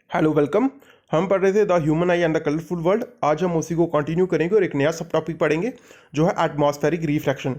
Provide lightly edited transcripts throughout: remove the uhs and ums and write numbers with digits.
Hello welcome. हम पढ़ रहे थे the human I and the colourful world. आज हम उसी को कंटिन्यू करेंगे और एक नया सब टॉपिक पढ़ेंगे जो है एटमॉस्फेरिक रिफ्रैक्शन।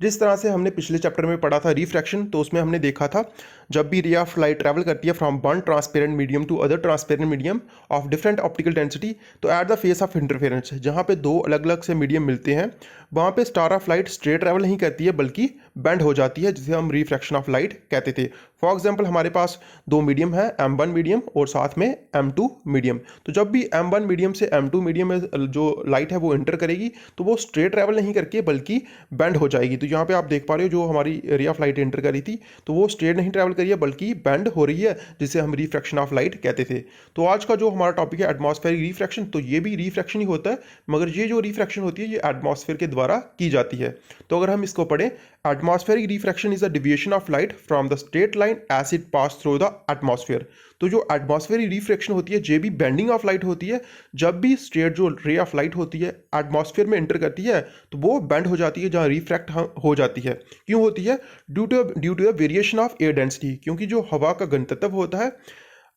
जिस तरह से हमने पिछले चैप्टर में पढ़ा था रिफ्रैक्शन, तो उसमें हमने देखा था जब भी रे ऑफ लाइट ट्रैवल करती है from one transparent medium to other transparent medium of different optical density, तो at the face of interference जहाँ पे दो अलग अलग से मीडियम मिलते हैं वहाँ पे star of light straight travel नहीं करती है बल्कि बेंड हो जाती है, जिसे हम रिफ्रैक्शन ऑफ लाइट कहते थे। फॉर एग्जाम्पल हमारे पास दो मीडियम है, M1 मीडियम और साथ में M2 मीडियम। तो जब भी M1 मीडियम से M2 मीडियम में जो लाइट है वो एंटर करेगी तो वो स्ट्रेट ट्रैवल नहीं करके बल्कि बेंड हो जाएगी। तो यहाँ पे आप देख पा रहे हो जो हमारी रे ऑफ लाइट एंटर करी थी तो वो स्ट्रेट नहीं ट्रैवल करी है बल्कि बेंड हो रही है, जिसे हम रिफ्रैक्शन ऑफ लाइट कहते थे। तो आज का जो हमारा टॉपिक है एटमॉस्फेरिक रिफ्रैक्शन, तो ये भी रिफ्रैक्शन ही होता है, मगर ये जो रिफ्रैक्शन होती है ये एटमॉस्फेयर के द्वारा की जाती है। तो अगर हम इसको पढ़ें, atmospheric refraction is a deviation of light from the straight line as it pass through the atmosphere. तो जो एटमॉस्फेरिक रिफ्रैक्शन होती है ये भी बेंडिंग ऑफ लाइट होती है। जब भी स्ट्रेट जो रे ऑफ लाइट होती है एटमॉस्फेयर में एंटर करती है तो वो बेंड हो जाती है, जहाँ रिफ्रैक्ट हो जाती है। क्यों होती है? Due to the variation of air density, क्योंकि जो हवा का घनत्व होता है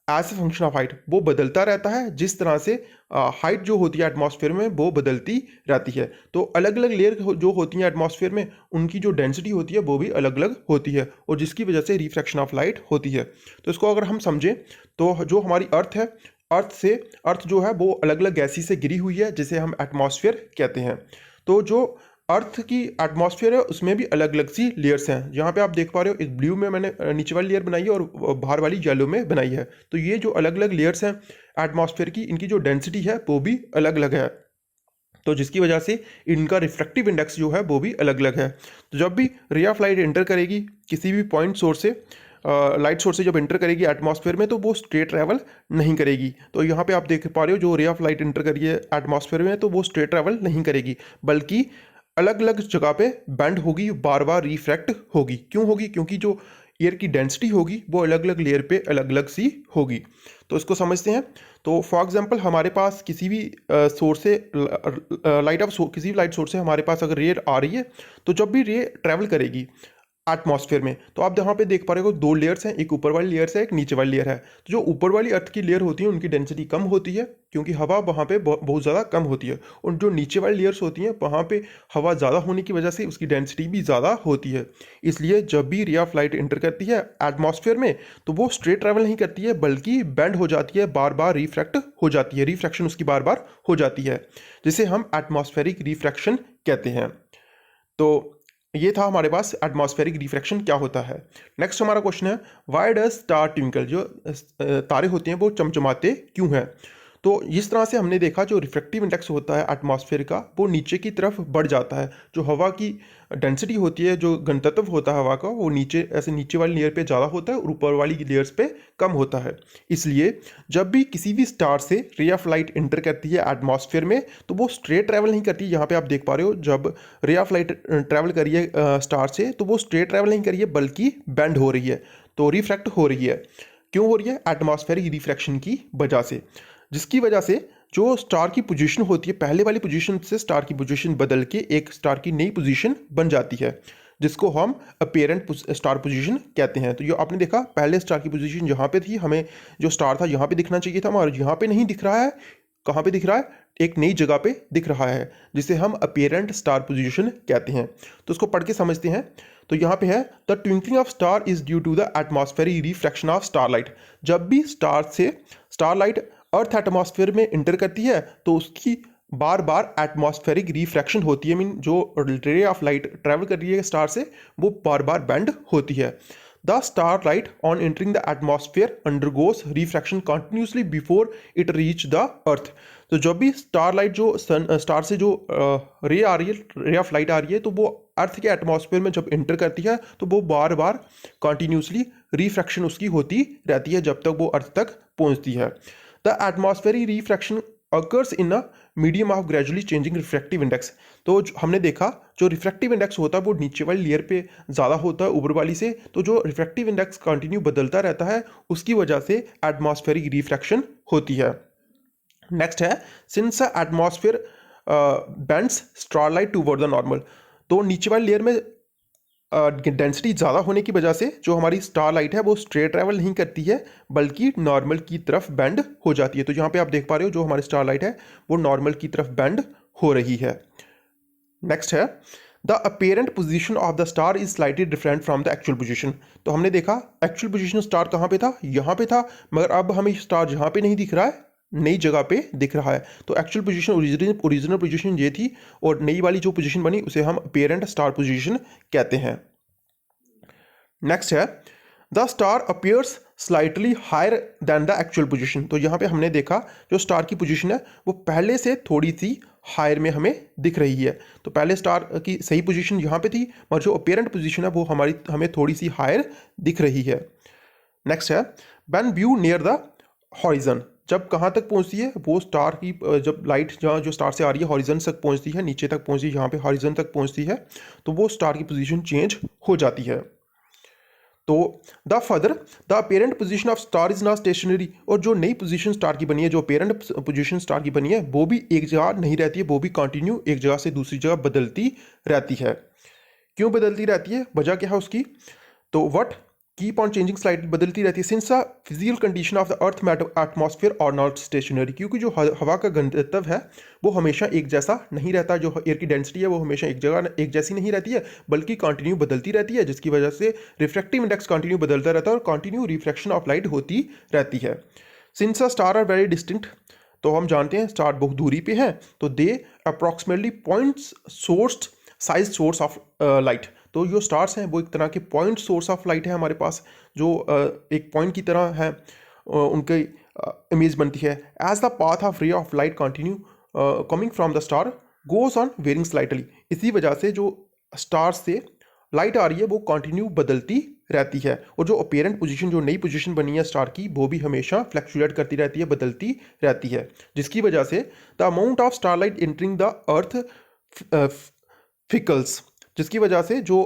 as a function of height वो बदलता रहता है। जिस तरह से हाइट जो होती है एटमॉस्फेयर में वो बदलती रहती है, तो अलग अलग लेयर जो होती हैं एटमॉस्फेयर में उनकी जो डेंसिटी होती है वो भी अलग अलग होती है, और जिसकी वजह से रिफ्रैक्शन ऑफ लाइट होती है। तो इसको अगर हम समझें तो जो हमारी अर्थ है, अर्थ जो है वो अलग अलग गैसी से घिरी हुई है जिसे हम एटमॉस्फेयर कहते हैं। तो जो अर्थ की एटमॉस्फेयर है उसमें भी अलग अलग सी लेयर्स हैं। यहाँ पे आप देख पा रहे हो एक ब्लू में मैंने नीचे वाली लेयर बनाई है और बाहर वाली येलो में बनाई है। तो ये जो अलग अलग लेयर्स हैं एटमॉस्फेयर की, इनकी जो डेंसिटी है वो भी अलग अलग है, तो जिसकी वजह से इनका रिफ्रैक्टिव इंडेक्स जो है वो भी अलग अलग है। तो जब भी रे ऑफ लाइट एंटर करेगी किसी भी पॉइंट सोर्स से, लाइट सोर्स से जब एंटर करेगी एटमॉस्फेयर में तो वो स्ट्रेट ट्रैवल नहीं करेगी। तो यहाँ पे आप देख पा रहे हो जो रे ऑफ लाइट एंटर करी है एटमॉस्फेयर में तो वो स्ट्रेट ट्रैवल नहीं करेगी बल्कि अलग अलग जगह पे बेंड होगी, बार बार रिफ्रैक्ट होगी। क्यों होगी? क्योंकि जो एयर की डेंसिटी होगी वो अलग अलग लेयर पे अलग अलग सी होगी। तो इसको समझते हैं। तो फॉर एग्जांपल हमारे पास किसी भी सोर्स से किसी भी लाइट सोर्स से हमारे पास अगर रे आ रही है तो जब भी रे ट्रैवल करेगी एटमॉस्फेयर में तो आप यहाँ पे देख पा रहे हो दो लेयर्स हैं, एक ऊपर वाली लेयर है एक नीचे वाली लेयर है। तो जो ऊपर वाली अर्थ की लेयर होती है उनकी डेंसिटी कम होती है क्योंकि हवा वहाँ पे बहुत ज़्यादा कम होती है, और जो नीचे वाली लेयर्स होती हैं वहाँ पे हवा ज़्यादा होने की वजह से उसकी डेंसिटी भी ज़्यादा होती है। इसलिए जब भी रे ऑफ लाइट एंटर करती है एटमॉस्फेयर में तो वो स्ट्रेट ट्रैवल नहीं करती है बल्कि बेंड हो जाती है, बार बार रिफ्रैक्ट हो जाती है, रिफ्रैक्शन उसकी बार बार हो जाती है, जिसे हम एटमॉस्फेरिक रिफ्रैक्शन कहते हैं। तो ये था हमारे पास एटमॉस्फेरिक रिफ्रैक्शन क्या होता है। नेक्स्ट हमारा क्वेश्चन है व्हाई डज स्टार ट्विंकल, जो तारे होते हैं वो चमचमाते क्यों हैं। तो इस तरह से हमने देखा जो रिफ्रैक्टिव इंडेक्स होता है एटमॉस्फेयर का वो नीचे की तरफ बढ़ जाता है। जो हवा की डेंसिटी होती है, जो घनत्व होता है हवा का, वो नीचे वाली लेयर पे ज़्यादा होता है और ऊपर वाली लेयर्स पे कम होता है। इसलिए जब भी किसी भी स्टार से रे ऑफ लाइट एंटर करती है एटमॉस्फेयर में तो वो स्ट्रेट ट्रैवल नहीं करती। यहाँ पे आप देख पा रहे हो जब रे ऑफ लाइट ट्रैवल करिए स्टार से तो वो स्ट्रेट ट्रैवल नहीं करिए बल्कि बेंड हो रही है, तो रिफ्रैक्ट हो रही है। क्यों हो रही है? एटमॉस्फेरिक रिफ्रैक्शन की वजह से, जिसकी वजह से जो स्टार की पोजीशन होती है पहले वाली पोजीशन से स्टार की पोजीशन बदल के एक स्टार की नई पोजीशन बन जाती है, जिसको हम अपीयरेंट स्टार पोजीशन कहते हैं। तो ये आपने देखा पहले स्टार की पोजीशन यहाँ पे थी, हमें जो स्टार था यहाँ पे दिखना चाहिए था और यहाँ पे नहीं दिख रहा है। कहाँ पे दिख रहा है? एक नई जगह पे दिख रहा है, जिसे हम अपीयरेंट स्टार पोजीशन कहते हैं। तो इसको पढ़ के समझते हैं। तो यहाँ पे है the twinkling of star is due to the atmospheric refraction of starlight. जब भी स्टारलाइट अर्थ एटमॉस्फेयर में इंटर करती है तो उसकी बार बार एटमॉस्फेरिक रिफ्रैक्शन होती है। मीन जो रे ऑफ लाइट ट्रैवल कर रही है स्टार से वो बार बार बेंड होती है। The star light on entering the atmosphere undergoes refraction continuously before it reach the earth. तो जब भी स्टार लाइट जो स्टार से जो रे आ रही है, रे ऑफ लाइट आ रही है, तो वो अर्थ के एटमॉस्फेयर में जब एंटर करती है तो वो बार बार कंटिन्यूसली रिफ्रैक्शन उसकी होती रहती है जब तक वो अर्थ तक पहुंचती है। The atmospheric refraction occurs in a medium of gradually changing refractive index. तो हमने देखा जो रिफ्रैक्टिव इंडेक्स होता है वो नीचे वाली लेयर पे ज़्यादा होता है ऊपर वाली से, तो जो रिफ्रैक्टिव इंडेक्स कंटिन्यू बदलता रहता है उसकी वजह से एटमॉस्फेरिक रिफ्रैक्शन होती है। नेक्स्ट है since atmosphere bends starlight toward the normal. तो नीचे वाली लेयर में डेंसिटी ज़्यादा होने की वजह से जो हमारी स्टार लाइट है वो स्ट्रेट ट्रैवल नहीं करती है बल्कि नॉर्मल की तरफ बेंड हो जाती है। तो यहाँ पे आप देख पा रहे हो जो हमारी स्टार लाइट है वो नॉर्मल की तरफ बेंड हो रही है। नेक्स्ट है the apparent position of the star is slightly different from the actual position. तो हमने देखा एक्चुअल पोजीशन स्टार कहाँ पे था, यहाँ पे था, मगर अब हमें स्टार जहाँ पे नहीं दिख रहा है नई जगह पे दिख रहा है। तो एक्चुअल पोजीशन ओरिजिनल पोजीशन ये थी और नई वाली जो पोजीशन बनी उसे हम अपेरेंट स्टार पोजीशन कहते हैं। नेक्स्ट है the star appears slightly higher than the actual position. तो यहाँ पे हमने देखा जो स्टार की पोजीशन है वो पहले से थोड़ी सी हायर में हमें दिख रही है। तो पहले स्टार की सही पोजीशन यहाँ पे थी और जो अपेरेंट पोजीशन है वो हमें थोड़ी सी हायर दिख रही है। नेक्स्ट है when view near the horizon. जब कहाँ तक पहुँचती है वो स्टार की जब लाइट जहाँ जो स्टार से आ रही है हॉरिजन तक पहुँचती है, नीचे तक पहुँचती है, यहाँ पे हॉरिजन तक पहुँचती है तो वो स्टार की पोजीशन चेंज हो जाती है। तो the further the apparent position of star is not stationary. और जो नई पोजीशन स्टार की बनी है, जो अपेरेंट पोजीशन स्टार की बनी है वो भी एक जगह नहीं रहती है, वो भी कंटिन्यू एक जगह से दूसरी जगह बदलती रहती है। क्यों बदलती रहती है, वजह क्या है उसकी, तो what keep on changing slightly बदलती रहती है since the physical condition of the earth atmosphere और नॉट स्टेशनरी। क्योंकि जो हवा का घनत्व है वो हमेशा एक जैसा नहीं रहता, जो एयर की डेंसिटी है वो हमेशा एक जगह एक जैसी नहीं रहती है बल्कि कंटिन्यू बदलती रहती है, जिसकी वजह से रिफ्रैक्टिव इंडेक्स कंटिन्यू बदलता रहता है और कंटिन्यू रिफ्रैक्शन ऑफ लाइट होती रहती है। Since the star are very distinct, तो हम जानते हैं स्टार बहुत दूरी पे हैं, तो they approximately points sourced size source of light. तो जो स्टार्स हैं वो एक तरह के पॉइंट सोर्स ऑफ लाइट है हमारे पास, जो एक पॉइंट की तरह है, उनकी इमेज बनती है। As the path of ray of light continue coming from the star goes on varying slightly. इसी वजह से जो स्टार से लाइट आ रही है वो कंटिन्यू बदलती रहती है और जो अपेरेंट पोजीशन जो नई पोजीशन बनी है स्टार की वो भी हमेशा फ्लक्चुएट करती रहती है, बदलती रहती है, जिसकी वजह से the amount of star light entering the earth fickles, जिसकी वजह से जो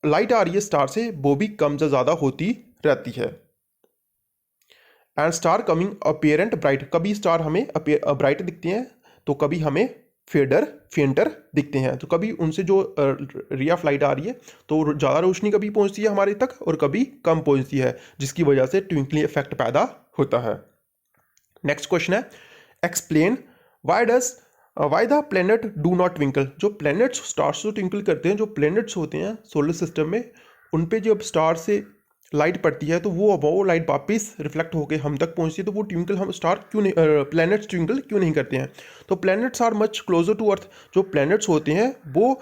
लाइट आ रही है स्टार से वो भी कम से ज़्यादा होती रहती है। And star coming apparent bright, कभी स्टार हमें ब्राइट दिखते हैं तो कभी हमें फेंटर दिखते हैं। तो कभी उनसे जो रे ऑफ लाइट आ रही है तो ज़्यादा रोशनी कभी पहुंचती है हमारे तक और कभी कम पहुंचती है, जिसकी वजह से ट्विंकलिंग इफेक्ट पैदा होता है। नेक्स्ट क्वेश्चन है explain why the planet do not twinkle. जो प्लैनेट्स स्टार्स तो ट्विंकल करते हैं, जो प्लैनेट्स होते हैं सोलर सिस्टम में उन पे जब स्टार से लाइट पड़ती है तो वो लाइट वापस रिफ्लेक्ट होकर हम तक पहुंचती है, तो वो ट्विंकल हम स्टार क्यों नहीं प्लैनेट्स ट्विंकल क्यों नहीं करते हैं। तो planets are much closer to earth, जो प्लैनेट्स होते हैं वो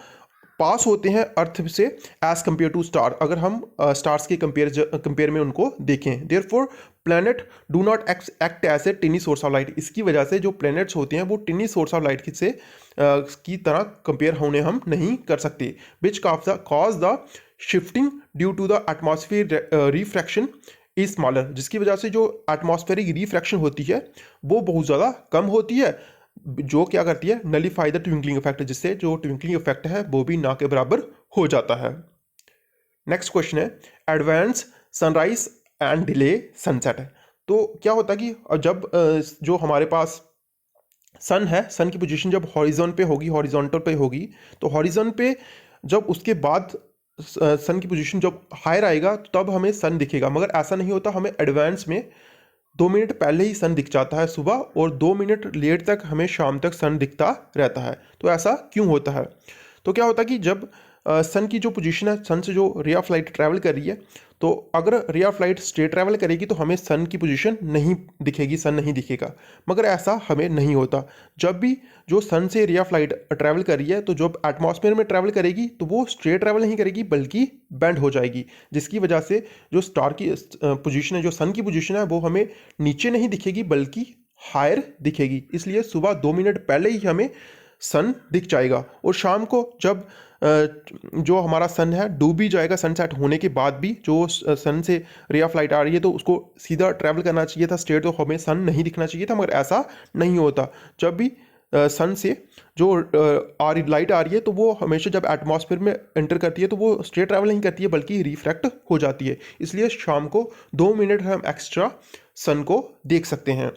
पास होते हैं अर्थ से एज कम्पेयर टू स्टार, अगर हम स्टार्स के कंपेयर में उनको देखें। Therefore planet do not act as a tiny source of light. इसकी वजह से जो प्लैनेट्स होते हैं वो टिनी सोर्स ऑफ लाइट से की तरह कंपेयर होने हम नहीं कर सकते। Which cause the shifting due to the atmosphere refraction is smaller, जिसकी वजह से जो एटमॉस्फेरिक रिफ्रैक्शन होती है वो बहुत ज़्यादा कम होती है, जो क्या करती है नलीफाई द ट्विंकलिंग इफेक्ट, जिससे जो ट्विंकलिंग इफेक्ट है वो भी ना के बराबर हो जाता है। नेक्स्ट क्वेश्चन है advance sunrise and delay sunset. तो क्या होता है कि जब जो हमारे पास सन है, सन की पोजीशन जब हॉरिजॉन पे होगी, हॉरिजॉन्टल पे होगी, तो हॉरिजॉन पे जब उसके बाद सन की पोजीशन जब हायर आएगा तब हमें सन दिखेगा, मगर ऐसा नहीं होता, हमें एडवांस में 2 मिनट पहले ही सन दिख जाता है सुबह और 2 मिनट लेट तक हमें शाम तक सन दिखता रहता है। तो ऐसा क्यों होता है, तो क्या होता है कि जब सन की जो पोजीशन है, सन से जो रे ऑफ लाइट ट्रैवल कर रही है, तो अगर रे ऑफ लाइट स्ट्रेट ट्रैवल करेगी तो हमें सन की पोजीशन नहीं दिखेगी, सन नहीं दिखेगा, मगर ऐसा हमें नहीं होता। जब भी जो सन से रे ऑफ लाइट ट्रैवल कर रही है तो जब एटमॉस्फेयर में ट्रैवल करेगी तो वो स्ट्रेट ट्रैवल नहीं करेगी बल्कि बेंड हो जाएगी, जिसकी वजह से जो स्टार की पोजीशन है, जो सन की पोजीशन है वो हमें नीचे नहीं दिखेगी बल्कि हायर दिखेगी। इसलिए सुबह 2 मिनट पहले ही हमें सन दिख जाएगा और शाम को जब जो हमारा सन है डूब भी जाएगा, सनसेट होने के बाद भी जो सन से रे ऑफ लाइट आ रही है तो उसको सीधा ट्रैवल करना चाहिए था स्ट्रेट, तो हमें सन नहीं दिखना चाहिए था, मगर ऐसा नहीं होता। जब भी सन से जो लाइट आ रही है तो वो हमेशा जब एटमॉस्फेयर में एंटर करती है तो वो स्ट्रेट ट्रैवल नहीं करती है बल्कि रिफ्रैक्ट हो जाती है, इसलिए शाम को 2 मिनट हम एक्स्ट्रा सन को देख सकते हैं।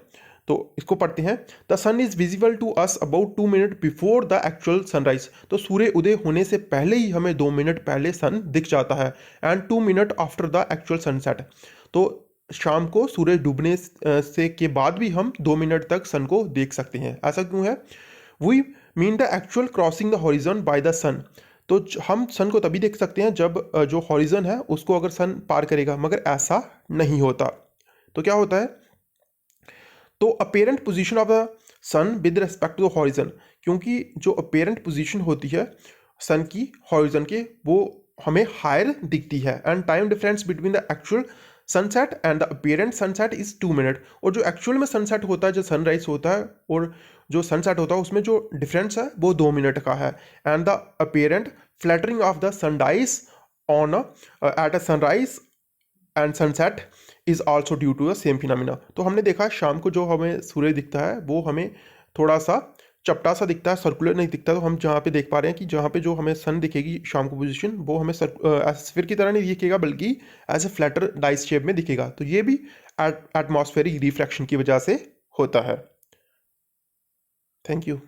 तो इसको पढ़ते हैं। The sun is visible to us about 2 minute before the actual sunrise. तो सूर्य उदय होने से पहले ही हमें 2 मिनट पहले सन दिख जाता है। And 2 minute after the actual sunset. तो शाम को सूरज डूबने से के बाद भी हम 2 मिनट तक सन को देख सकते हैं। ऐसा क्यों है? We mean the actual crossing the horizon by the sun. तो हम सन को तभी देख सकते हैं जब जो हॉरिजन है उसको अगर सन पार करेगा, मगर ऐसा नहीं होता। तो क्या होता है? तो apparent position of the sun with respect to the horizon, क्योंकि जो अपेरेंट पोजीशन होती है सन की हॉरिजन के, वो हमें हायर दिखती है। And time difference between the actual sunset and the apparent sunset is 2 minute. और जो एक्चुअल में सनसेट होता है, जो सनराइज होता है और जो सनसेट होता है, उसमें जो डिफरेंस है वो 2 मिनट का है। And the apparent flattering of the sunrise on at a sunrise and sunset is also due to the same phenomena. तो हमने देखा शाम को जो हमें सूर्य दिखता है वो हमें थोड़ा सा चपटा सा दिखता है, सर्कुलर नहीं दिखता। तो हम जहाँ पे देख पा रहे हैं कि जहाँ पे जो हमें सन दिखेगी शाम को पोजीशन, वो हमें स्फीयर की तरह नहीं दिखेगा, बल्कि as a flatter dice shape में दिखेगा। तो ये भी एटमॉस्फेरिक रिफ्रैक्शन की वजह से होता है। Thank you.